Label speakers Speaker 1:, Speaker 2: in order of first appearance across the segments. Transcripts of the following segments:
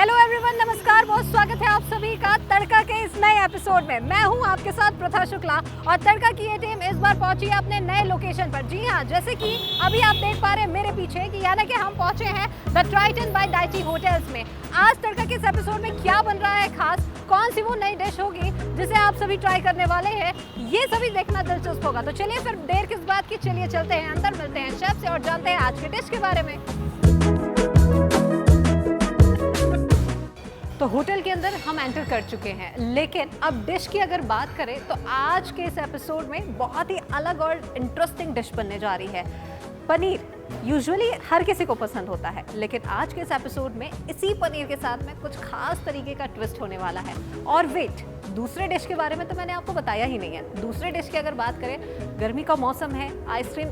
Speaker 1: Hello everyone, नमस्कार। बहुत स्वागत है आप सभी का तड़का के इस नए एपिसोड में। मैं हूं आपके साथ प्रथा शुक्ला और तड़का की ये टीम इस बार पहुंची है अपने नए लोकेशन पर। जी हां, जैसे कि अभी आप देख पा रहे हैं मेरे पीछे कि यानी कि हम पहुंचे हैं the Triton by Daiichi Hotels में। आज तड़का के इस एपिसोड में क्या बन रहा है खास, कौन सी वो नई डिश होगी जिसे आप सभी ट्राई करने वाले हैं, ये सभी देखना दिलचस्प होगा। तो चलिए फिर देर किस बात की, चलिए चलते हैं अंदर, मिलते हैं शेफ से और जानते हैं आज के डिश के बारे में। तो होटल के अंदर हम एंटर कर चुके हैं, लेकिन अब डिश की अगर बात करें तो आज के इस एपिसोड में बहुत ही अलग और इंटरेस्टिंग डिश बनने जा रही है। पनीर यूजुअली हर किसी को पसंद होता है, लेकिन आज के इस एपिसोड में इसी पनीर के साथ में कुछ खास तरीके का ट्विस्ट होने वाला है। और वेट, दूसरे डिश के बारे में तो मैंने आपको बताया ही नहीं है। दूसरे डिश की अगर बात करें, गर्मी का मौसम है, आइसक्रीम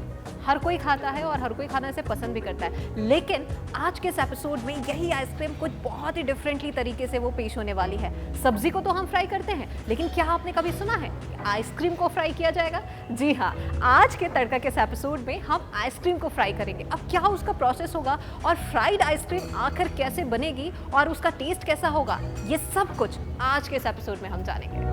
Speaker 1: हर कोई खाता है और हर कोई खाना इसे पसंद भी करता है, लेकिन आज के इस एपिसोड में यही आइसक्रीम कुछ बहुत ही डिफरेंटली तरीके से वो पेश होने वाली है। सब्जी को तो हम फ्राई करते हैं, लेकिन क्या आपने कभी सुना है कि आइसक्रीम को फ्राई किया जाएगा? जी हाँ, आज के तड़का के इस एपिसोड में हम आइसक्रीम को फ्राई करेंगे। अब क्या उसका प्रोसेस होगा और फ्राइड आइसक्रीम आखिर कैसे बनेगी और उसका टेस्ट कैसा होगा, ये सब कुछ आज के इस एपिसोड में हम जानेंगे।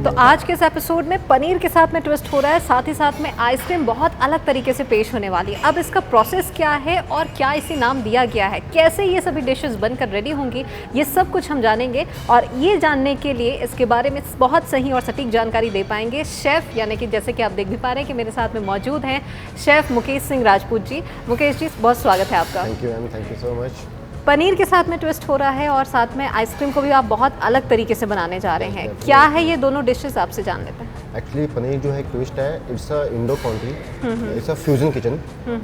Speaker 1: तो आज के इस एपिसोड में पनीर के साथ में ट्विस्ट हो रहा है, साथ ही साथ में आइसक्रीम बहुत अलग तरीके से पेश होने वाली है। अब इसका प्रोसेस क्या है और क्या इसे नाम दिया गया है, कैसे ये सभी डिशेस बनकर रेडी होंगी, ये सब कुछ हम जानेंगे। और ये जानने के लिए इसके बारे में बहुत सही और सटीक जानकारी दे पाएंगे शेफ़, यानी कि जैसे कि आप देख भी पा रहे हैं कि मेरे साथ में मौजूद हैं शेफ़ मुकेश सिंह राजपूत जी। मुकेश जी, बहुत स्वागत है आपका।
Speaker 2: Thank you ma'am, thank you so much.
Speaker 1: Paneer के साथ में ट्विस्ट हो रहा है और साथ में आइसक्रीम को भी आप बहुत अलग तरीके से बनाने जा रहे हैं। क्या है ये दोनों डिशेस, आपसे जान लेते हैं।
Speaker 2: एक्चुअली पनीर जो है एक ट्विस्ट है, it's a Indo country, it's a fusion kitchen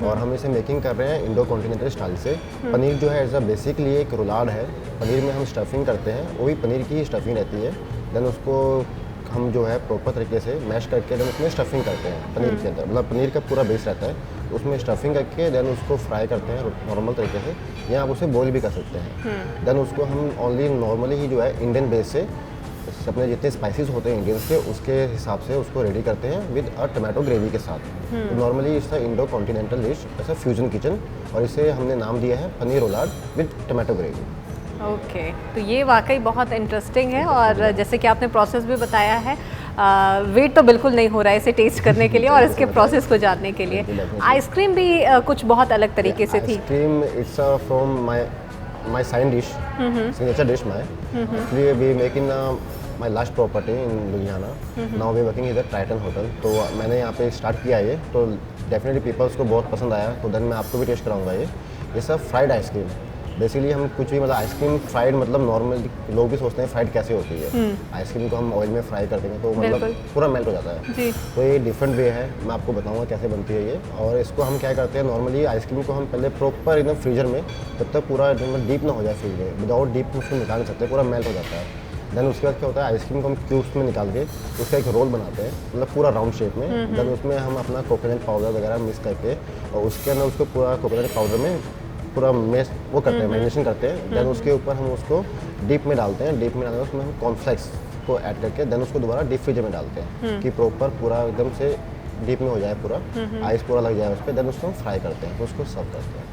Speaker 2: और हम इसे मेकिंग कर रहे हैं इंडो कॉन्टिनेंटल स्टाइल से। पनीर जो है एज अ बेसिकली एक रुलाड है। पनीर में हम स्टफिंग करते हैं, वो भी पनीर की स्टफिंग रहती है। देन उसको हम जो है प्रॉपर तरीके से मैश करके देन उसमें स्टफिंग करते हैं पनीर के अंदर, मतलब पनीर का पूरा बेस रहता है, उसमें स्टफिंग करके देन उसको फ्राई करते हैं नॉर्मल तरीके से, या आप उसे बॉईल भी कर सकते हैं। देन उसको हम ओनली नॉर्मली ही जो है इंडियन बेस से अपने जितने स्पाइसेस होते हैं इंडियंस के, उसके हिसाब से उसको रेडी करते हैं विद अ टमाटो ग्रेवी के साथ। नॉर्मली इसका इंडो कॉन्टिनेंटल डिश ऐसा फ्यूजन किचन, और इसे हमने नाम दिया है paneer roulade with tomato gravy.
Speaker 1: Okay, तो ये वाकई बहुत इंटरेस्टिंग है और जैसे कि आपने प्रोसेस भी बताया है, वेट तो बिल्कुल नहीं हो रहा है इसे टेस्ट करने के लिए और इसके प्रोसेस को जानने के लिए। आइसक्रीम भी कुछ बहुत अलग तरीके से थी।
Speaker 2: Ice cream it's from my sign dish, signature dish my. Actually we make in my last property in Ludhiana. Now we working in the Triton hotel. तो मैंने यहाँ पे स्टार्ट किया ये, तो डेफिनेटली पीपल्स को बहुत पसंद आया, तो देन मैं आपको भी टेस्ट कराऊंगा। ये सब फ्राइड आइसक्रीम बेसिकली, हम कुछ भी मतलब आइसक्रीम फ्राइड, मतलब नॉर्मली लोग भी सोचते हैं फ्राइड कैसे होती है। आइसक्रीम को हम ऑयल में फ्राई कर देंगे तो मतलब पूरा मेल्ट हो जाता है जी। तो ये डिफरेंट वे है, मैं आपको बताऊंगा कैसे बनती है ये। और इसको हम क्या करते हैं, नॉर्मली आइसक्रीम को हम पहले प्रॉपर एकदम फ्रीजर में, जब तक पूरा डीप ना हो जाए फ्रीज में, विदाउट डीप उसको निकाल नहीं सकते, पूरा मेल्ट हो जाता है। देन उसके बाद क्या होता है, आइसक्रीम को हम क्यूब्स में निकाल के उसका एक रोल बनाते हैं, मतलब पूरा राउंड शेप में। देन उसमें हम अपना कोकोनट पाउडर वगैरह मिक्स करके और उसके अंदर उसको पूरा कोकोनट पाउडर में पूरा मेस वो करते हैं, मैरिनेशन करते हैं। देन उसके ऊपर हम उसको डीप में डालते हैं, डीप में डालकर उसमें हम कॉर्नफ्लेक्स को ऐड करके देन उसको दोबारा डीप फ्रीजर में डालते हैं कि प्रॉपर पूरा एकदम से डीप में हो जाए, पूरा आइस पूरा लग जाए उस पर। देन उसको हम फ्राई करते हैं, तो उसको सर्व करते हैं।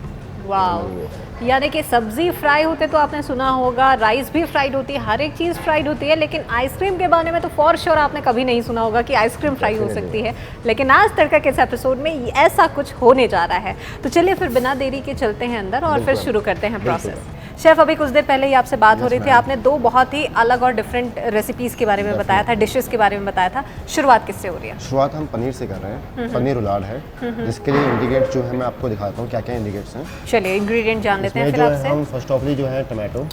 Speaker 1: वाह, यानी कि सब्जी फ्राई होते तो आपने सुना होगा, राइस भी फ्राइड होती है, हर एक चीज़ फ्राइड होती है, लेकिन आइसक्रीम के बारे में तो फॉर श्योर आपने कभी नहीं सुना होगा कि आइसक्रीम फ्राई हो सकती है। लेकिन आज तड़का के इस एपिसोड में ऐसा कुछ होने जा रहा है। तो चलिए फिर बिना देरी के चलते हैं अंदर और फिर शुरू करते हैं प्रोसेस। शेफ़, अभी कुछ देर पहले ही आपसे बात हो रही थी, आपने दो बहुत ही अलग और डिफरेंट रेसिपीज़ के बारे में बताया था, डिशेस के बारे में बताया था। शुरुआत किससे हो रही है?
Speaker 2: शुरुआत हम पनीर से कर रहे हैं। पनीर रुलाड है, जिसके लिए इंग्रेडिएंट्स जो है मैं आपको दिखाता हूँ क्या क्या इंग्रेडिएंट्स हैं।
Speaker 1: चलिए इंग्रेडिएंट जान लेते हैं फिर आपसे।
Speaker 2: हम फर्स्ट ऑफली जो है टमाटो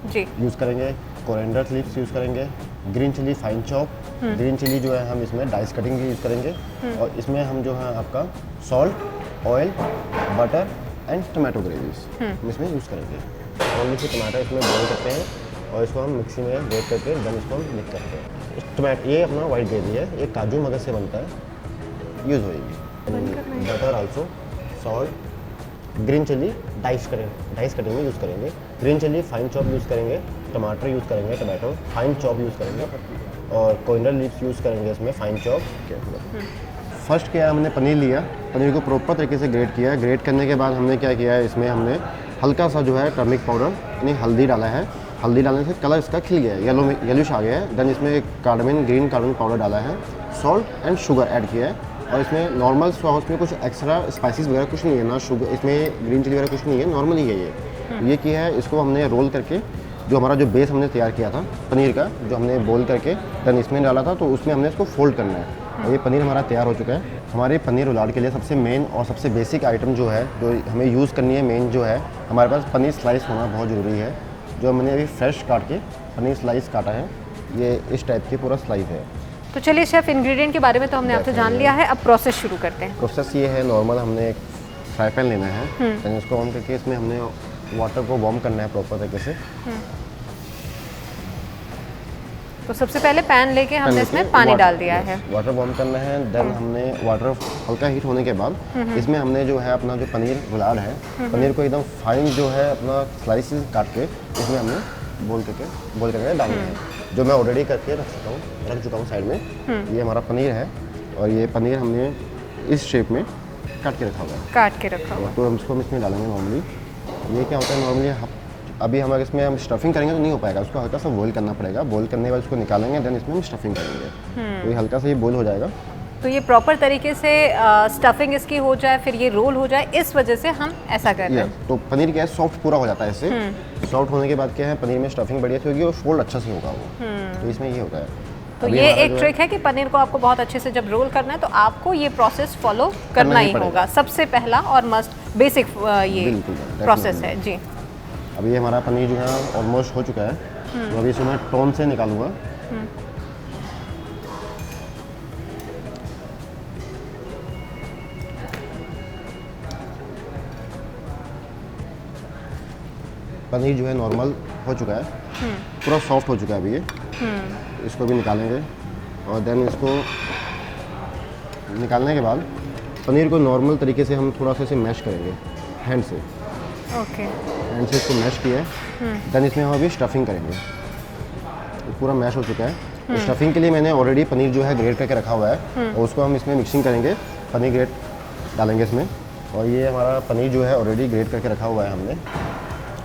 Speaker 1: जी
Speaker 2: यूज़ करेंगे, कोरिएंडर लीव्स यूज़ करेंगे, green chilli fine chop, green chilli जो है हम इसमें डाइस कटिंग भी यूज़ करेंगे, और इसमें हम जो है आपका salt, oil, butter and tomato gravies हम इसमें यूज़ करेंगे। ओनली से टमाटर इसमें बॉईल करते हैं और इसको हम मिक्सी में ग्रेट करके देन इसको हम मिक्स करते हैं। टमाटो ये अपना वाइट ग्रेवी है, ये काजू मगज से बनता है, यूज़ होएगी। Butter also, salt, green chilli dice cutting में यूज़ करेंगे, green chilli fine chop use करेंगे, टमाटर यूज़ करेंगे, टमाटो फाइन चॉप यूज़ करेंगे, और कोरिएंडर लीव्स यूज़ करेंगे इसमें फाइन चॉप। फर्स्ट क्या हमने पनीर लिया, पनीर को प्रॉपर तरीके से ग्रेट किया। ग्रेट करने के बाद हमने क्या किया है, इसमें हमने हल्का सा जो है टर्मिक पाउडर यानी हल्दी डाला है। हल्दी डालने से कलर इसका खिल गया है, येलोइश आ गया है। देन इसमें कार्डमन ग्रीन कार्डमन पाउडर डाला है, सॉल्ट एंड शुगर ऐड किया है। और इसमें नॉर्मल सॉस में कुछ एक्स्ट्रा स्पाइसेस वगैरह कुछ नहीं है ना, शुगर इसमें ग्रीन चिली वगैरह कुछ नहीं है, नॉर्मली है ये किया है। इसको हमने रोल करके जो हमारा जो बेस हमने तैयार किया था पनीर का, जो हमने बोल करके देन इसमें डाला था, तो उसमें हमने इसको फोल्ड करना है। और ये पनीर हमारा तैयार हो चुका है। हमारे पनीर रोलाड के लिए सबसे मेन और सबसे बेसिक आइटम जो है, जो हमें यूज़ करनी है मेन जो है, हमारे पास पनीर स्लाइस होना बहुत ज़रूरी है। जो हमने अभी फ्रेश काट के पनीर स्लाइस काटा है, ये इस टाइप की पूरा स्लाइस है।
Speaker 1: तो चलिए शेफ़, इंग्रेडिएंट के बारे में तो हमने आपसे जान लिया है, अब प्रोसेस शुरू करते हैं।
Speaker 2: प्रोसेस ये है, नॉर्मल हमने एक फ्राई पैन लेना है, देन इसको ऑन करके इसमें हमने वाटर को वार्म करना है प्रॉपर तरीके से।
Speaker 1: तो सबसे पहले पैन लेके हमने इसमें पानी डाल दिया है,
Speaker 2: वाटर वार्म करना है। देन हमने वाटर हल्का हीट होने के बाद इसमें हमने जो है अपना जो पनीर रोलाड है, पनीर को एकदम फाइन जो है अपना स्लाइसेस काट के इसमें हमने बोल करके डालना है। जो मैं ऑलरेडी करके रख चुका हूँ साइड में। ये हमारा पनीर है और ये पनीर हमने इस शेप में काट के रखा हुआ है। तो हम इसको इसमें डालेंगे नॉर्मली। ये क्या होता है नॉर्मली, अभी हम इसमें हम स्टफिंग करेंगे तो नहीं हो पाएगा, उसको हल्का सा बॉईल करना पड़ेगा। बॉईल करने के बाद उसको निकालेंगे, देन इसमें हम स्टफिंग करेंगे। तो ये हल्का सा ये बॉईल हो जाएगा।
Speaker 1: तो ये प्रॉपर तरीके से स्टफिंग इसकी हो जाए, फिर ये रोल हो जाए, इस वजह से हम ऐसा कर रहे हैं।
Speaker 2: तो पनीर क्या है, सॉफ्ट पूरा हो जाता है इससे। सॉफ्ट होने के बाद क्या है, पनीर में स्टफिंग बढ़िया से होगी और फोल्ड अच्छा से होगा वो। तो इसमें ये होता है।
Speaker 1: तो ये एक ट्रिक है कि पनीर को आपको बहुत अच्छे से जब रोल करना है तो आपको ये प्रोसेस फॉलो करना ही होगा। सबसे पहला और मस्ट बेसिक ये प्रोसेस है जी।
Speaker 2: अभी हमारा पनीर जो है ऑलमोस्ट हो चुका है। तो अभी इसको मैं टोन से निकालूंगा। पनीर जो है नॉर्मल हो चुका है, पूरा सॉफ्ट हो चुका है अभी ये। इसको भी निकालेंगे और देन इसको निकालने के बाद पनीर को नॉर्मल तरीके से हम थोड़ा सा इसे मैश करेंगे हैंड से।
Speaker 1: ओके।
Speaker 2: हैंड से इसको मैश किया है। देन इसमें हम अभी स्टफिंग करेंगे। तो पूरा मैश हो चुका है। स्टफिंग के लिए मैंने ऑलरेडी पनीर जो है ग्रेट करके रखा हुआ है और उसको हम इसमें मिक्सिंग करेंगे। पनीर ग्रेट डालेंगे इसमें और ये हमारा पनीर जो है ऑलरेडी ग्रेट करके रखा हुआ है हमने।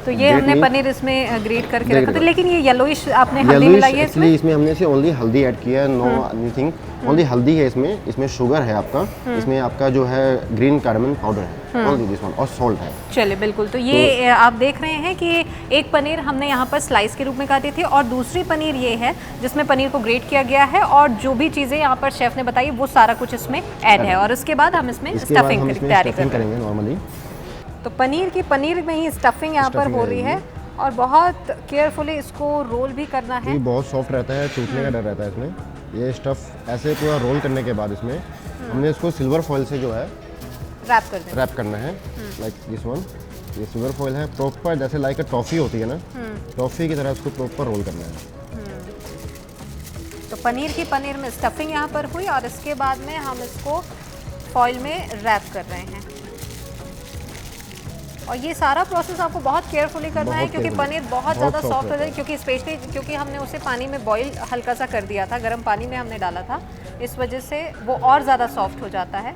Speaker 1: तो ये हमने पनीर इसमें ग्रेट करके रखा था, लेकिन ये येलोइश आपने हल्दी मिलाई है इसमें?
Speaker 2: इसमें हमने से ओनली हल्दी ऐड किया है, नो एनीथिंग, ओनली हल्दी है इसमें। इसमें शुगर है आपका, इसमें आपका जो है ग्रीन कार्डमन पाउडर है, ओनली दिस वन, और सॉल्ट है।
Speaker 1: चलिए बिल्कुल। तो ये आप देख रहे हैं कि एक पनीर हमने यहाँ पर स्लाइस के रूप में काटी थी और दूसरी पनीर ये है जिसमें पनीर को ग्रेट किया गया है और जो भी चीज़ें यहाँ पर शेफ ने बताई वो सारा कुछ इसमें ऐड है। और उसके बाद हम इसमें स्टफिंग की तैयारी करेंगे
Speaker 2: नॉर्मली।
Speaker 1: तो पनीर में ही स्टफिंग यहाँ पर हो रही है और बहुत केयरफुली इसको रोल भी करना है।
Speaker 2: ये बहुत सॉफ्ट रहता है, टूटने का डर रहता है इसमें। ये स्टफ ऐसे पूरा रोल करने के बाद इसमें हमने इसको सिल्वर फॉइल से जो है रैप करना है, लाइक दिस वन। ये सिल्वर फॉइल है, प्रॉपर जैसे लाइक अ टॉफ़ी होती है ना, टॉफ़ी की तरह इसको प्रॉपर रोल करना है।
Speaker 1: तो पनीर में स्टफिंग यहाँ पर हुई और इसके बाद में हम इसको फॉइल में रैप कर रहे हैं। और ये सारा प्रोसेस आपको बहुत केयरफुली करना है क्योंकि पनीर बहुत ज़्यादा सॉफ्ट हो जाए, क्योंकि स्पेशली क्योंकि हमने उसे पानी में बॉईल हल्का सा कर दिया था, गर्म पानी में हमने डाला था, इस वजह से वो और ज़्यादा सॉफ्ट हो जाता है।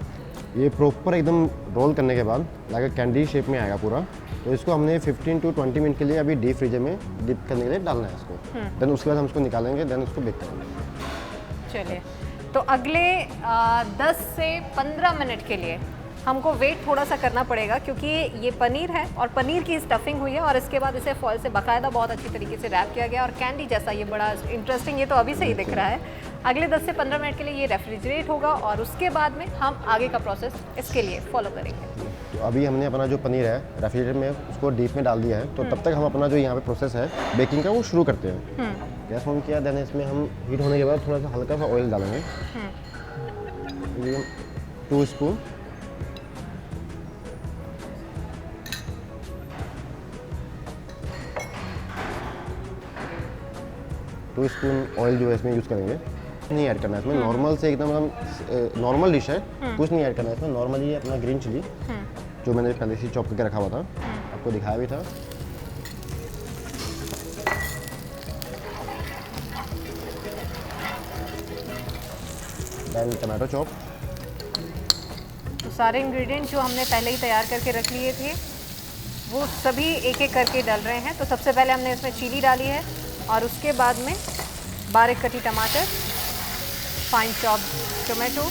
Speaker 2: ये प्रॉपर एकदम रोल करने के बाद लाइक कैंडी शेप में आएगा पूरा। तो इसको हमने 15 to 20 मिनट के लिए अभी डीप फ्रीजर में डिप करने के लिए डालना है इसको। देन उसके बाद हम इसको निकालेंगे, देन उसको बेक करेंगे।
Speaker 1: चलिए, तो अगले 10 से 15 मिनट के लिए हमको वेट थोड़ा सा करना पड़ेगा क्योंकि ये पनीर है और पनीर की स्टफिंग हुई है और इसके बाद इसे फॉइल से बाकायदा बहुत अच्छी तरीके से रैप किया गया और कैंडी जैसा ये बड़ा इंटरेस्टिंग, ये तो अभी से ही दिख रहा है। अगले 10 से 15 मिनट के लिए ये रेफ्रिजरेट होगा और उसके बाद में हम आगे का प्रोसेस इसके लिए फॉलो करेंगे।
Speaker 2: तो अभी हमने अपना जो पनीर है रेफ्रिजरेटर में उसको डीप में डाल दिया है। तो तब तक हम अपना जो यहाँ पे प्रोसेस है बेकिंग का वो शुरू करते हैं। गैस ऑन किया, देन इसमें हम हीट होने के बाद थोड़ा सा हल्का सा ऑयल डालेंगे, 2 स्पून। ऑयल जो है इसमें यूज़ करेंगे, नहीं ऐड करना है इसमें। नॉर्मल से एकदम हम नॉर्मल डिश है, कुछ नहीं ऐड करना है इसमें। नॉर्मली अपना ग्रीन चिली जो मैंने पहले से चॉप करके रखा हुआ था, आपको दिखाया भी था। Then tomato chop.
Speaker 1: तो सारे इंग्रेडिएंट जो हमने पहले ही तैयार करके रख लिए थे वो सभी एक एक करके डल रहे हैं। तो सबसे पहले हमने इसमें चिली डाली है और उसके बाद में बारीक कटी टमाटर, फाइन चॉप टोमेटो,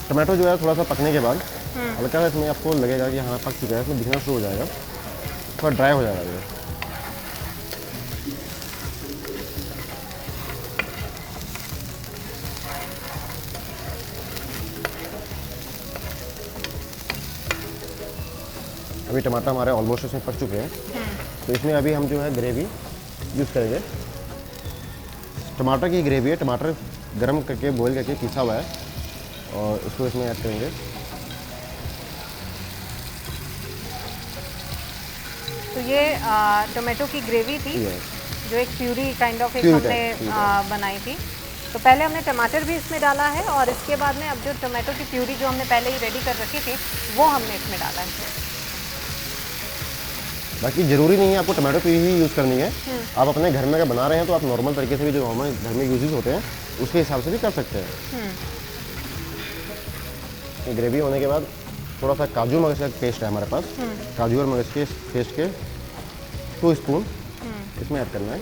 Speaker 2: टमाटो जो है थोड़ा सा पकने के बाद हल्का सा इसमें आपको लगेगा कि हाँ पक चुका है, इसमें दिखना शुरू हो जाएगा, थोड़ा ड्राई हो जाएगा ये। अभी टमाटर हमारे ऑलमोस्ट इसमें पक चुके हैं, तो इसमें अभी हम जो है ग्रेवी यूज़ करेंगे। टमाटर की ग्रेवी है, टमाटर गरम करके बॉईल करके पीसा हुआ है और इसको इसमें ऐड करेंगे।
Speaker 1: तो ये टोमेटो की ग्रेवी थी जो एक प्यूरी काइंड ऑफ एक हमने बनाई थी। तो पहले हमने टमाटर भी इसमें डाला है और इसके बाद में अब जो टोमेटो की प्यूरी जो हमने पहले ही रेडी कर रखी थी वो हमने इसमें डाला है।
Speaker 2: बाकी ज़रूरी नहीं है आपको टमाटो प्यूरी ही यूज़ करनी है, आप अपने घर में अगर बना रहे हैं तो आप नॉर्मल तरीके से भी जो नॉर्मल घर में यूजेस होते हैं उसके हिसाब से भी कर सकते हैं। ये ग्रेवी होने के बाद थोड़ा सा काजू मगज का पेस्ट है हमारे पास, काजू और मगज के पेस्ट के 2 स्पून इसमें ऐड करना है।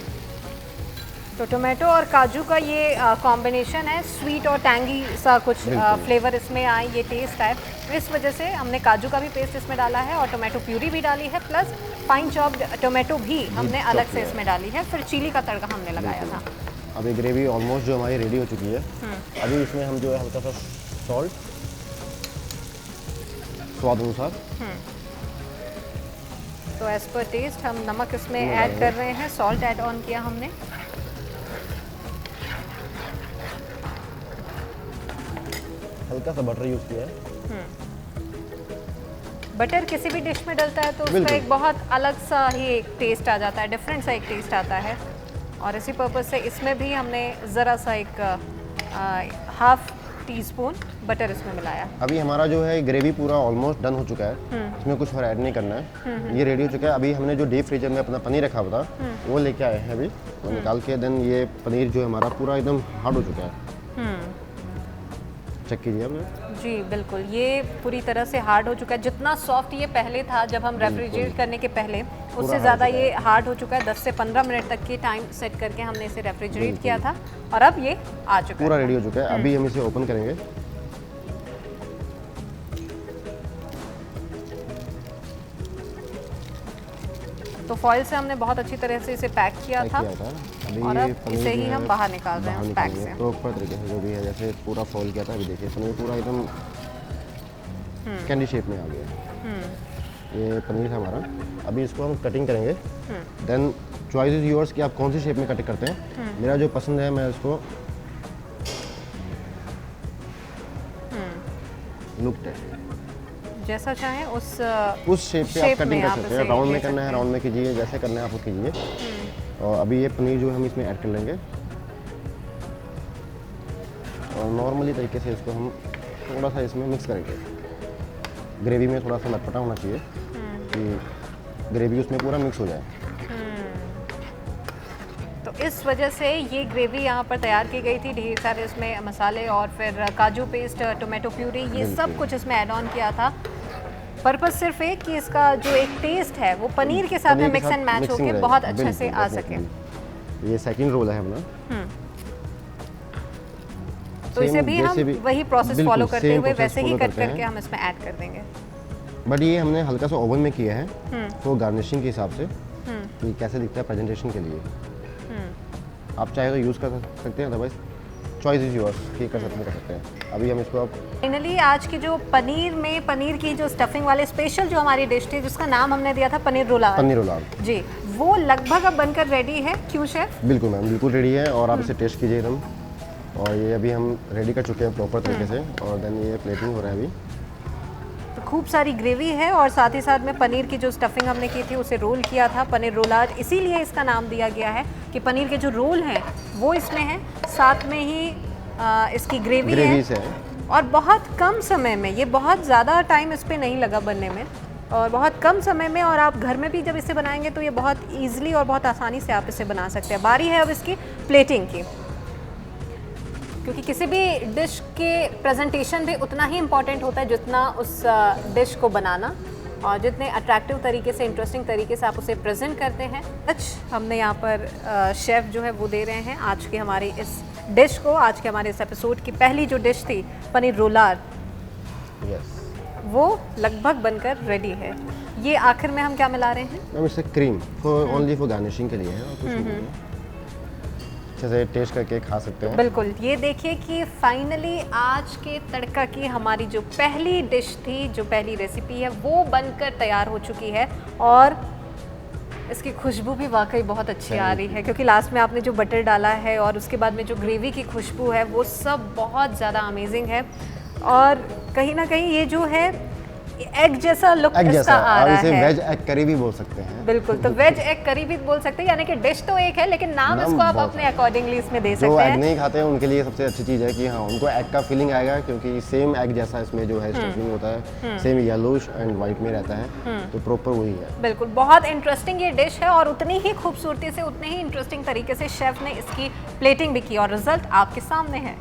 Speaker 1: तो टोमेटो और काजू का ये कॉम्बिनेशन है, स्वीट और टैंगी सा कुछ फ्लेवर इसमें आए, ये टेस्ट आए, इस वजह से हमने काजू का भी पेस्ट इसमें डाला है और टोमेटो प्यूरी भी डाली है, प्लस फाइन चॉप्ड टोमेटो भी हमने अलग से इसमें डाली है, फिर चिली का तड़का हमने लगाया था।
Speaker 2: अभी ग्रेवी ऑलमोस्ट जो हमारी रेडी हो चुकी है, अभी इसमें हम जो है हल्का सा सॉल्ट स्वाद अनुसार,
Speaker 1: तो एज पर टेस्ट हम नमक इसमें ऐड कर रहे हैं, सॉल्ट ऐड ऑन किया हमने।
Speaker 2: हल्का सा बटर यूज़ किया है।
Speaker 1: बटर किसी भी डिश में डलता है तो उसका एक बहुत अलग सा ही एक टेस्ट आ जाता है, डिफरेंट सा एक टेस्ट आता है, और इसी पर्पज़ से इसमें भी हमने ज़रा सा एक हाफ टी स्पून बटर इसमें मिलाया।
Speaker 2: अभी हमारा जो है ग्रेवी पूरा ऑलमोस्ट डन हो चुका है, इसमें कुछ और ऐड नहीं करना है, ये रेडी हो चुका है। अभी हमने जो डीप फ्रीजर में अपना पनीर रखा हुआ था वो लेके आए हैं अभी, वो निकाल के देन ये पनीर जो है हमारा पूरा एकदम हार्ड हो चुका है। चेक कीजिए आप।
Speaker 1: जी बिल्कुल, ये पूरी तरह से हार्ड हो चुका है, जितना सॉफ्ट ये पहले था जब हम रेफ्रिजरेट करने के पहले, उससे ज़्यादा ये हार्ड हो चुका है। 10 से 15 मिनट तक की टाइम सेट करके हमने इसे रेफ्रिजरेट किया था और अब ये आ चुका है,
Speaker 2: पूरा रेडी हो चुका है। अभी हम इसे ओपन करेंगे।
Speaker 1: तो फॉइल से हमने बहुत अच्छी तरह से इसे पैक किया था
Speaker 2: अभी
Speaker 1: और अब इसे ही हम बाहर निकाल रहे हैं पैक से।
Speaker 2: प्रॉपर तरीके से जो भी है, जैसे पूरा फॉइल किया था, अभी देखिए पनीर पूरा एकदम कैंडी शेप में आ गया। ये पनीर है हमारा, अभी इसको हम कटिंग करेंगे। देन चॉइस इज योर्स कि आप कौन सी शेप में कटिंग करते हैं। मेरा जो पसंद है मैं इसको लुक
Speaker 1: जैसा चाहें उस
Speaker 2: शेप पे आप कटिंग कर सकते हैं। राउंड में करना है राउंड में कीजिए, जैसे करना है आप वो कीजिए। और अभी ये पनीर जो है हम इसमें ऐड कर लेंगे और नॉर्मली तरीके से इसको हम थोड़ा सा इसमें मिक्स करेंगे। ग्रेवी में थोड़ा सा लटपटा होना चाहिए कि ग्रेवी उसमें पूरा मिक्स हो जाए।
Speaker 1: तो इस वजह से ये ग्रेवी यहाँ पर तैयार की गई थी, ढेर सारे इसमें मसाले और फिर काजू पेस्ट, टोमेटो प्यूरी, ये सब कुछ इसमें ऐड ऑन किया था। पर्पस सिर्फ एक कि इसका जो एक टेस्ट है वो पनीर के साथ में मिक्स एंड मैच होके बहुत अच्छे से आ सके।
Speaker 2: ये सेकंड रोल है हमारा।
Speaker 1: तो इसे भी हम वही प्रोसेस फॉलो करते हुए वैसे ही कट करके हम इसमें ऐड कर देंगे।
Speaker 2: बट ये हमने हल्का सा ओवन में किया है तो गार्निशिंग के हिसाब से कि कैसे दिखता है प्रेजेंटेशन के लिए। आप चाहे तो यूज़ कर सकते हैं, अदरवाइज चॉइस इज योर्स, ठीक कर सकते हैं। अभी हम इसको अब
Speaker 1: फाइनली आज की जो पनीर की जो स्टफिंग वाले स्पेशल जो हमारी डिश थी जिसका नाम हमने दिया था पनीर रुलाल जी, वो लगभग अब बनकर रेडी है। क्यों शेफ?
Speaker 2: बिल्कुल मैम, बिल्कुल रेडी है और आप इसे टेस्ट कीजिए एकदम। और ये अभी हम रेडी कर चुके हैं प्रॉपर तरीके से और देन ये प्लेटिंग हो रहा है अभी।
Speaker 1: तो खूब सारी ग्रेवी है और साथ ही साथ में पनीर की जो स्टफिंग हमने की थी उसे रोल किया था, पनीर रोलाज, इसीलिए इसका नाम दिया गया है कि पनीर के जो रोल हैं वो इसमें है, साथ में ही इसकी ग्रेवी है और बहुत कम समय में, ये बहुत ज़्यादा टाइम इस पर नहीं लगा बनने में और बहुत कम समय में, और आप घर में भी जब इसे बनाएंगे तो ये बहुत ईजिली और बहुत आसानी से आप इसे बना सकते हैं। बारी है अब इसकी प्लेटिंग की। क्योंकि किसी भी डिश के प्रेजेंटेशन भी उतना ही इम्पॉर्टेंट होता है जितना उस डिश को बनाना, और जितने अट्रैक्टिव तरीके से, इंटरेस्टिंग तरीके से आप उसे प्रेजेंट करते हैं। हमने यहाँ पर शेफ़ जो है वो दे रहे हैं आज की हमारी इस डिश को। आज के हमारे इस एपिसोड की पहली जो डिश थी पनीर रोलार, वो लगभग बनकर रेडी है। ये आखिर में हम क्या मिला रहे हैं?
Speaker 2: मैम इससे क्रीम ओनली फॉर गार्निशिंग के लिए है और कुछ नहीं है। अच्छे से टेस्ट करके खा सकते हैं।
Speaker 1: बिल्कुल। ये देखिए कि फाइनली आज के तड़का की हमारी जो पहली डिश थी, जो पहली रेसिपी है, वो बनकर तैयार हो चुकी है और इसकी खुशबू भी वाकई बहुत अच्छी आ रही है, क्योंकि लास्ट में आपने जो बटर डाला है और उसके बाद में जो ग्रेवी की खुशबू है वो सब बहुत ज़्यादा अमेजिंग है। और कहीं ना कहीं ये जो है एग जैसा लुक इसका आ रहा है।
Speaker 2: वेज एग करी भी बोल सकते हैं।
Speaker 1: बिल्कुल, तो वेज एग करी भी बोल सकते हैं, यानी कि डिश तो एक है लेकिन नाम इसको आप अपने अकॉर्डिंगली इसमें दे सकते हैं।
Speaker 2: जो एग नहीं खाते हैं उनके लिए सबसे अच्छी चीज़ है कि हाँ उनको एग का फीलिंग आएगा, क्योंकि सेम एग जैसा इसमें जो है स्टफिंग होता है, सेम येलोश एंड वाइट में रहता है, तो प्रॉपर वही है।
Speaker 1: बिल्कुल, बहुत इंटरेस्टिंग ये डिश है और उतनी ही खूबसूरती से, उतने ही इंटरेस्टिंग तरीके से शेफ ने इसकी प्लेटिंग भी की और रिजल्ट आपके सामने है।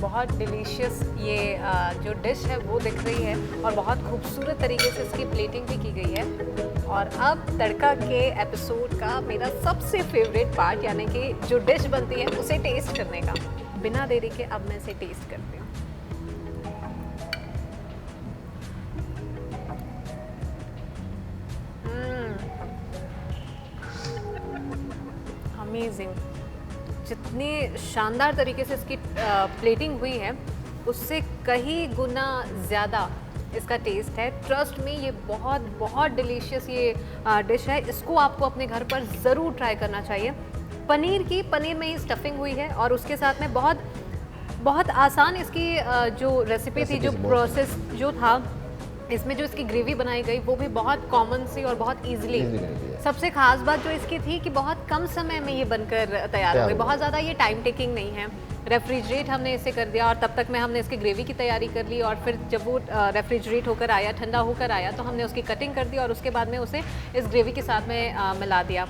Speaker 1: बहुत डिलीशियस ये जो डिश है वो दिख रही है और बहुत खूबसूरत तरीके से इसकी प्लेटिंग भी की गई है। और अब तड़का के एपिसोड का मेरा सबसे फेवरेट पार्ट, यानी कि जो डिश बनती है उसे टेस्ट करने का। बिना देरी के अब मैं इसे टेस्ट करती हूँ। अमेजिंग। जितनी शानदार तरीके से इसकी प्लेटिंग हुई है उससे कहीं गुना ज़्यादा इसका टेस्ट है। ट्रस्ट में ये बहुत बहुत डिलीशियस ये डिश है। इसको आपको अपने घर पर ज़रूर ट्राई करना चाहिए। पनीर में ही स्टफिंग हुई है और उसके साथ में बहुत बहुत आसान इसकी जो रेसिपी थी, जो प्रोसेस जो था, इसमें जो इसकी ग्रेवी बनाई गई वो भी बहुत कॉमन सी और बहुत इजीली। सबसे खास बात जो इसकी थी कि बहुत कम समय में ये बनकर तैयार हो गई। बहुत ज़्यादा ये टाइम टेकिंग नहीं है। रेफ्रिजरेट हमने इसे कर दिया और तब तक में हमने इसकी ग्रेवी की तैयारी कर ली, और फिर जब वो रेफ्रिजरेट होकर आया, ठंडा होकर आया, तो हमने उसकी कटिंग कर दी और उसके बाद में उसे इस ग्रेवी के साथ में मिला दिया।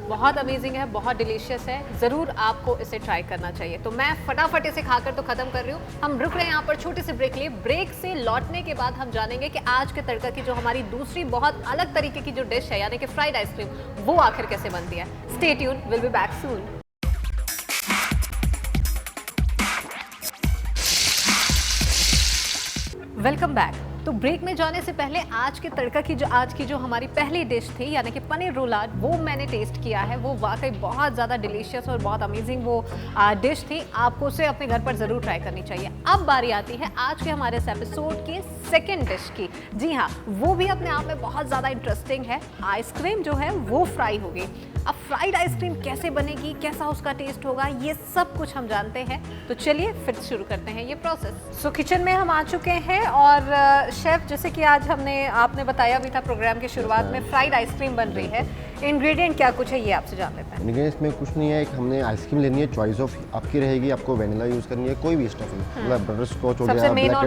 Speaker 1: बहुत अमेजिंग है, बहुत डिलीशियस है। ज़रूर आपको इसे ट्राई करना चाहिए। तो मैं फटाफट इसे खाकर तो ख़त्म कर रही हूँ। हम रुक रहे हैं यहाँ पर छोटे से ब्रेक लिए। ब्रेक से लौटने के बाद हम जानेंगे कि आज के तड़का की जो हमारी दूसरी बहुत अलग तरीके की जो डिश है, यानी कि फ्राइड आइसक्रीम, वो आखिर कैसे बनती है। Stay tune, will be back soon. Welcome back. तो ब्रेक में जाने से पहले आज के तड़का की आज की जो हमारी पहली डिश थी, यानी कि पनीर रोलार, वो मैंने टेस्ट किया है। वो वाकई बहुत ज़्यादा डिलीशियस और बहुत अमेजिंग वो डिश थी। आपको उसे अपने घर पर ज़रूर ट्राई करनी चाहिए। अब बारी आती है आज के हमारे इस एपिसोड के सेकंड डिश की। जी हाँ, वो भी अपने आप में बहुत ज़्यादा इंटरेस्टिंग है। आइसक्रीम जो है वो फ्राई होगी। अब फ्राइड आइसक्रीम कैसे बनेगी, कैसा उसका टेस्ट होगा, ये सब कुछ हम जानते हैं। तो चलिए फिर शुरू करते हैं ये प्रोसेस। सो किचन में हम आ चुके हैं और शेफ, जैसे कि आज आपने बताया भी था प्रोग्राम की शुरुआत में, फ्राइड आइसक्रीम बन रही है। इंग्रेडिएंट क्या कुछ है ये आपसे जान लेते हैं।
Speaker 2: इंग्रेडिएंट्स में कुछ नहीं है। एक हमने आइसक्रीम लेनी है, चॉइस ऑफ आपकी रहेगी। आपको वेनिला यूज़ करनी है, कोई भी स्टफिंग, मतलब बटर स्कॉच हो गया,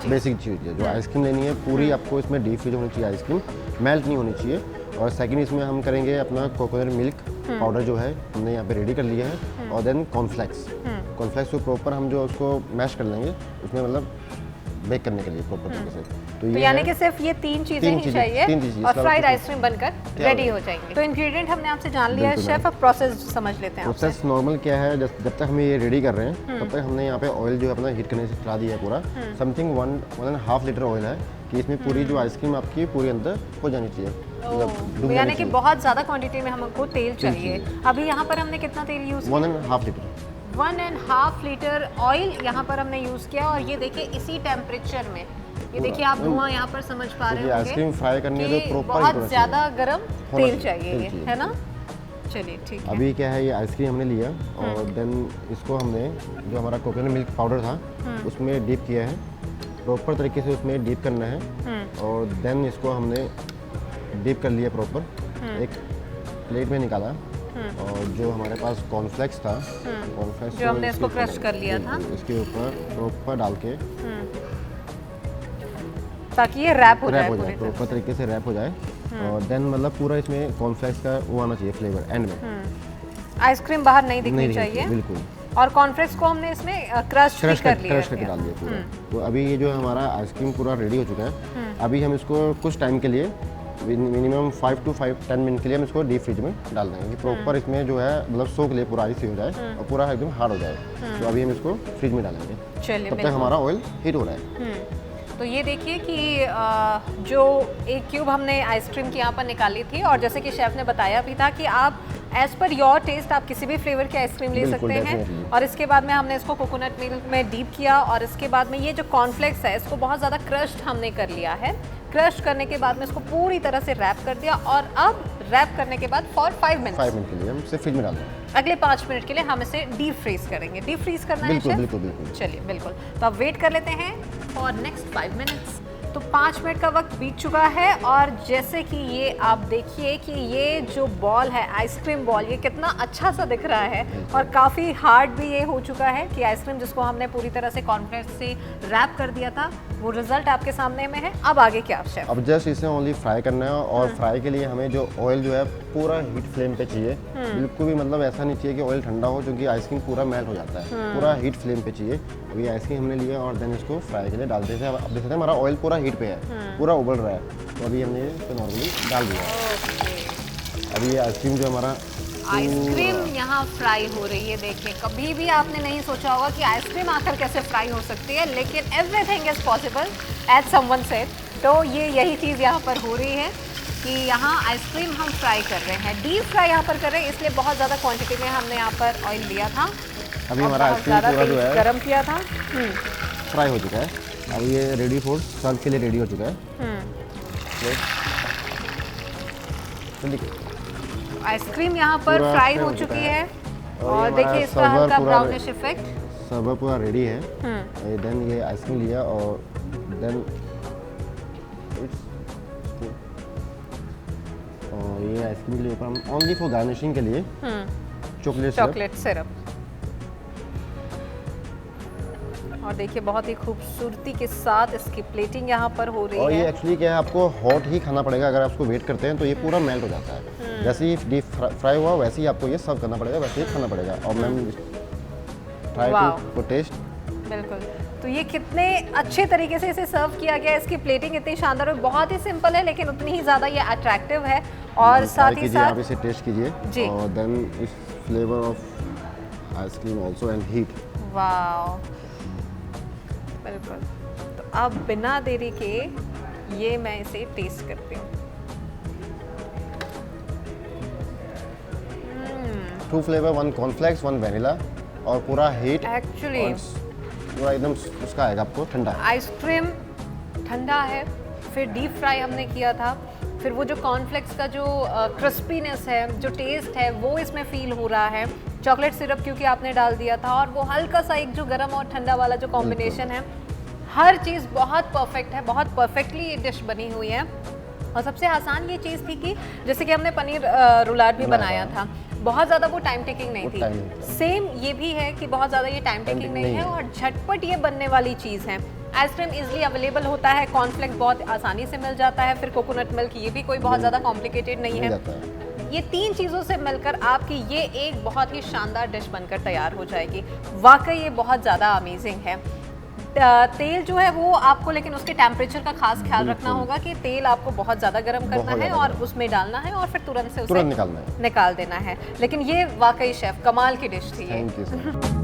Speaker 2: बेसिक चीज़ है जो आइसक्रीम लेनी है पूरी। आपको इसमें डीप फ्रीज होनी चाहिए, आइसक्रीम मेल्ट नहीं होनी चाहिए। और सेकंड इसमें हम करेंगे अपना कोकोनट मिल्क पाउडर जो है हमने यहाँ पे रेडी कर लिया है, और देन कॉर्नफ्लेक्स को प्रॉपर हम जो उसको मैश कर लेंगे उसमें, मतलब बेक करने के लिए प्रॉपर तरीके से।
Speaker 1: तो यानी कि सिर्फ ये तीन चीजें ही चाहिए और फ्राइड आइसक्रीम बनकर रेडी हो जाएंगे। तो इंग्रेडिएंट हमने आपसे जान लिया है शेफ, अब प्रोसेस समझ लेते हैं।
Speaker 2: प्रोसेस नॉर्मल क्या है, जब तक हम ये रेडी कर रहे हैं तब तक हमने यहाँ पे ऑयल जो है अपना हीट करने से चला दिया है पूरा। समथिंग 1.5 लीटर ऑयल है कि इसमें पूरी जो आइसक्रीम आपकी पूरी अंदर हो जानी चाहिए,
Speaker 1: तो यानी कि बहुत ज़्यादा क्वांटिटी में हमको तेल चाहिए। अभी यहाँ पर हमने कितना तेल यूज़ किया?
Speaker 2: 1.5 लीटर
Speaker 1: 1.5 लीटर ऑयल यहाँ पर हमने यूज़ किया। और ये देखिए इसी टेम्परेचर में, ये देखिए आप धुआं यहाँ पर समझ पा रहे होंगे,
Speaker 2: आइसक्रीम फ्राई करनी है तो प्रॉपर
Speaker 1: बहुत ज़्यादा गर्म तेल चाहिए, है ना। चलिए ठीक है।
Speaker 2: अभी क्या है, ये आइसक्रीम हमने लिया और देन इसको हमने जो हमारा कोकोनट मिल्क पाउडर था उसमें डीप किया है, प्रॉपर तरीके से उसमें डीप करना है। और देन इसको हमने डीप कर लिया प्रॉपर, एक प्लेट में निकाला। और जो हमारे पास कॉर्नफ्लेक्स था, कॉर्नफ्लेक्स
Speaker 1: जो हमने इसको क्रश कर लिया था,
Speaker 2: इसके ऊपर प्रॉपर डाल के
Speaker 1: ताकि ये रैप हो जाए,
Speaker 2: प्रॉपर तरीके से रैप हो जाए। और देन मतलब पूरा इसमें कॉर्नफ्लेक्स का वो आना चाहिए फ्लेवर एंड में।
Speaker 1: आइसक्रीम बाहर नहीं दिखनी चाहिए
Speaker 2: बिल्कुल।
Speaker 1: और कॉर्नफ्लेक्स को हमने इसमें क्रश करके
Speaker 2: डाल दिया पूरा। तो अभी ये जो हमारा आइसक्रीम पूरा रेडी हो चुका है। अभी हम इसको कुछ टाइम के लिए मिनिमम 5 to 10 मिनट के लिए हम इसको डीप फ्रिज में डाल देंगे, प्रॉपर इसमें जो है मतलब सोख ले पूरा आइस हो जाए और पूरा एकदम हार्ड हो जाए। तो अभी हम इसको फ्रिज में डालेंगे,
Speaker 1: चलिए
Speaker 2: तब तक हमारा ऑयल हीट हो रहा है।
Speaker 1: तो ये देखिए कि जो एक क्यूब हमने आइसक्रीम की यहाँ पर निकाली थी, और जैसे कि शेफ ने बताया भी था कि आप एज पर योर टेस्ट आप किसी भी फ्लेवर की आइसक्रीम ले सकते हैं। और इसके बाद में हमने इसको कोकोनट मिल्क में डीप किया, और इसके बाद में ये जो कॉर्नफ्लेक्स है इसको बहुत ज़्यादा क्रश्ड हमने कर लिया है। क्रश करने के बाद में इसको पूरी तरह से रैप कर दिया, और अब रैप करने के बाद फॉर 5 मिनट
Speaker 2: के लिए हम इसे फ्रिज में डाल देंगे।
Speaker 1: अगले 5 मिनट के लिए हम इसे डीप फ्रीज करेंगे। डीप फ्रीज करना है शेफ?
Speaker 2: बिल्कुल।
Speaker 1: चलिए बिल्कुल, तो अब वेट कर लेते हैं फॉर नेक्स्ट 5 मिनट्स। तो 5 मिनट का वक्त बीत चुका है, और जैसे कि ये आप देखिए कि ये जो बॉल है आइसक्रीम बॉल, ये कितना अच्छा सा दिख रहा है और काफ़ी हार्ड भी ये हो चुका है कि आइसक्रीम जिसको हमने पूरी तरह से कॉर्नफ्लेक्स से रैप कर दिया था, वो रिजल्ट आपके सामने में है। अब आगे क्या शेफ?
Speaker 2: अब जस्ट इसे ओनली फ्राई करना है, और फ्राई के लिए हमें जो ऑयल जो है पूरा हीट फ्लेम पे चाहिए। बिल्कुल भी मतलब ऐसा नहीं चाहिए कि ऑयल ठंडा हो, क्योंकि आइसक्रीम पूरा मेल्ट हो जाता है। पूरा हीट फ्लेम पे चाहिए। अभी आइसक्रीम हमने लिया और देन इसको फ्राई के लिए डाल देते हैं। अब देख सकते हैं हमारा ऑयल पूरा हीट पे है, पूरा उबल रहा है। तो अभी हमने इसको नॉर्मली डाल दिया। अभी ये आइसक्रीम जो हमारा
Speaker 1: आइसक्रीम यहाँ फ्राई हो रही है। देखिए, कभी भी आपने नहीं सोचा होगा कि आइसक्रीम आखिर कैसे फ्राई हो सकती है, लेकिन everything is possible as someone said. तो ये यही चीज़ यहाँ पर हो रही है कि यहाँ आइसक्रीम हम फ्राई कर रहे हैं, डीप फ्राई यहाँ पर कर रहे हैं, इसलिए बहुत ज़्यादा क्वांटिटी में हमने यहाँ पर ऑयल लिया था।
Speaker 2: अभी हमारा आइसक्रीम पूरा जो है
Speaker 1: गरम किया था,
Speaker 2: फ्राई हो चुका है। अब ये रेडी फॉर सर्व के लिए रेडी हो चुका है।
Speaker 1: आइसक्रीम यहाँ पर फ्राई हो चुकी है, और देखिए इसका हल्का ब्राउनिश इफेक्ट।
Speaker 2: सर्वर पूरा रेडी है। देन ये आइसक्रीम लिया और देन और ये आइसक्रीम के लिए ऊपर हम ओनली फॉर गार्निशिंग के लिए चॉकलेट
Speaker 1: सिरप। और देखिए बहुत ही खूबसूरती के साथ इसकी प्लेटिंग यहाँ पर हो रही है।
Speaker 2: और ये एक्चुअली क्या है, आपको हॉट ही खाना पड़ेगा। अगर आप उसको वेट करते हैं तो ये पूरा मेल्ट हो जाता है। जैसे ही डीप फ्राई हुआ वैसे ही आपको ये सर्व करना पड़ेगा, वैसे ही खाना पड़ेगा। और मैम ट्राई टू टेस्ट।
Speaker 1: बिल्कुल। तो ये कितने अच्छे तरीके से इसे सर्व किया गया है, इसकी प्लेटिंग इतनी शानदार है। बहुत ही सिंपल है लेकिन उतनी ही ज़्यादा ये अट्रैक्टिव है। और साथ ही साथ
Speaker 2: आप इसे टेस्ट कीजिए, और देन इस flavour of ice cream also and heat.
Speaker 1: Wow, बिल्कुल। तो अब बिना देरी के ये मैं इसे टेस्ट करती हूँ।
Speaker 2: 2 फ्लेवर, 1 कॉर्नफ्लेक्स 1 वैनिला, और पूरा हीट
Speaker 1: एक्चुअली
Speaker 2: पूरा एकदम उसका आएगा आपको ठंडा।
Speaker 1: आइसक्रीम ठंडा है, फिर डीप फ्राई हमने किया था, फिर वो जो कॉर्नफ्लेक्स का जो क्रिस्पीनेस है, जो टेस्ट है, वो इसमें फील हो रहा है। चॉकलेट सिरप क्योंकि आपने डाल दिया था, और वो हल्का सा एक जो गर्म और ठंडा वाला जो कॉम्बिनेशन है, हर चीज़ बहुत परफेक्ट है, बहुत परफेक्टली ये डिश बनी हुई है। और सबसे आसान ये चीज़ थी कि जैसे कि हमने पनीर रुलाट भी बनाया था, बहुत ज़्यादा वो टाइम टेकिंग नहीं थी। सेम ये भी है कि बहुत ज़्यादा ये टाइम टेकिंग नहीं है, और झटपट ये बनने वाली चीज़ है। आइसक्रीम इजीली अवेलेबल होता है, कॉर्नफ्लेक्स बहुत आसानी से मिल जाता है, फिर कोकोनट मिल्क ये भी कोई बहुत ज़्यादा कॉम्प्लिकेटेड नहीं है। ये 3 चीज़ों से मिलकर आपकी ये एक बहुत ही शानदार डिश बनकर तैयार हो जाएगी। वाकई ये बहुत ज़्यादा अमेजिंग है। तेल जो है वो आपको, लेकिन उसके टेम्परेचर का खास ख्याल रखना होगा कि तेल आपको बहुत ज़्यादा गर्म करना है और उसमें डालना है और फिर तुरंत से उसे निकाल देना है। लेकिन ये वाकई शेफ कमाल की डिश थी।
Speaker 2: Thank you so much.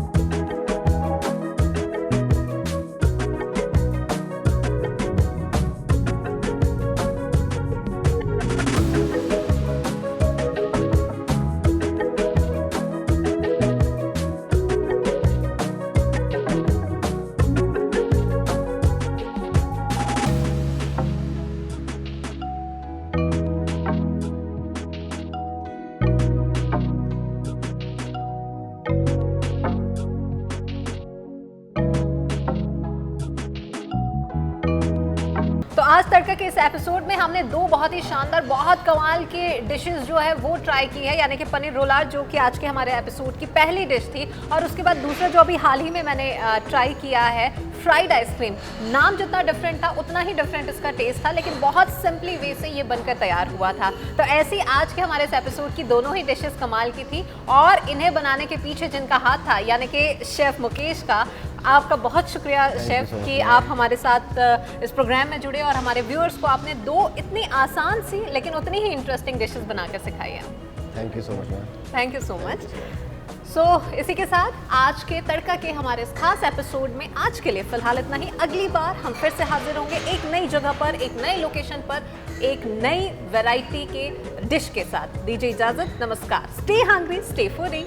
Speaker 1: तो आज तड़का के इस एपिसोड में हमने दो बहुत ही शानदार, बहुत कमाल के डिशेस जो है वो ट्राई की है, यानी कि पनीर रोलार जो कि आज के हमारे एपिसोड की पहली डिश थी, और उसके बाद दूसरा जो अभी हाल ही में मैंने ट्राई किया है फ्राइड आइसक्रीम। नाम जितना डिफरेंट था उतना ही डिफरेंट इसका टेस्ट था, लेकिन बहुत सिंपली वे से ये बनकर तैयार हुआ था। तो ऐसी आज के हमारे इस एपिसोड की दोनों ही डिशेस कमाल की थी, और इन्हें बनाने के पीछे जिनका हाथ था, यानी कि शेफ मुकेश का, आपका बहुत शुक्रिया शेफ कि आप हमारे साथ इस प्रोग्राम में जुड़े और हमारे व्यूअर्स को आपने दो इतनी आसान सी लेकिन उतनी ही इंटरेस्टिंग डिशेस बनाकर सिखाई है।
Speaker 2: Thank you so much ma'am.
Speaker 1: Thank you so much. So इसी के साथ आज के तड़का के हमारे इस खास एपिसोड में आज के लिए फिलहाल इतना ही। अगली बार हम फिर से हाजिर होंगे एक नई जगह पर, एक नए लोकेशन पर, एक नई वैरायटी के डिश के साथ। दीजिए इजाजत, नमस्कार। Stay hungry, stay foodie.